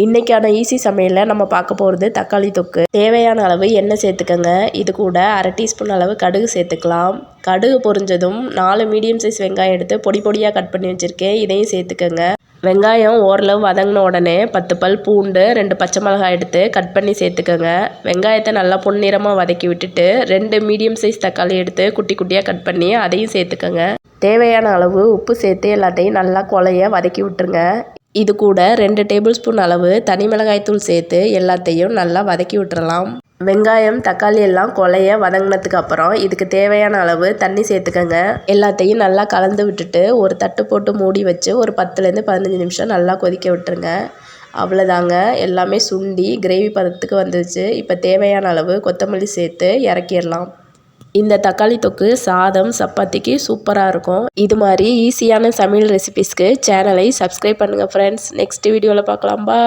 இன்றைக்கான ஈஸி சமையலில் நம்ம பார்க்க போகிறது தக்காளி தொக்கு. தேவையான அளவு எண்ணெய் சேர்த்துக்கோங்க. இது கூட அரை டீஸ்பூன் அளவு கடுகு சேர்த்துக்கலாம். கடுகு பொரிஞ்சதும் 4 மீடியம் சைஸ் வெங்காயம் எடுத்து பொடி பொடியாக கட் பண்ணி வச்சுருக்கேன். இதையும் சேர்த்துக்கோங்க. வெங்காயம் ஓரளவு வதங்கின உடனே 10 பல் பூண்டு 2 பச்சை மிளகாய் எடுத்து கட் பண்ணி சேர்த்துக்கோங்க. வெங்காயத்தை நல்லா பொன்னிறமாக வதக்கி விட்டுட்டு 2 மீடியம் சைஸ் தக்காளி எடுத்து குட்டி குட்டியாக கட் பண்ணி அதையும் சேர்த்துக்கோங்க. தேவையான அளவு உப்பு சேர்த்து எல்லாத்தையும் நல்லா குழைய வதக்கி விட்டுருங்க. இது கூட 2 டேபிள் ஸ்பூன் அளவு தனி மிளகாய்த்தூள் சேர்த்து எல்லாத்தையும் நல்லா வதக்கி விட்டுறலாம். வெங்காயம் தக்காளி எல்லாம் குழைய வதங்கினதுக்கு அப்புறம் இதுக்கு தேவையான அளவு தண்ணி சேர்த்துக்கங்க. எல்லாத்தையும் நல்லா கலந்து விட்டுட்டு ஒரு தட்டு போட்டு மூடி வச்சு ஒரு 10லேருந்து 15 நிமிஷம் நல்லா கொதிக்க விட்டுருங்க. அவ்வளோதாங்க, எல்லாமே சுண்டி கிரேவி பதத்துக்கு வந்துருச்சு. இப்போ தேவையான அளவு கொத்தமல்லி சேர்த்து இறக்கிடலாம். இந்த தக்காளி தொக்கு சாதம் சப்பாத்திக்கு சூப்பராக இருக்கும். இது மாதிரி ஈஸியான சமையல் ரெசிபிஸ்க்கு சேனலை சப்ஸ்கிரைப் பண்ணுங்கள் ஃப்ரெண்ட்ஸ். நெக்ஸ்ட் வீடியோவில் பார்க்கலாம். பாய்.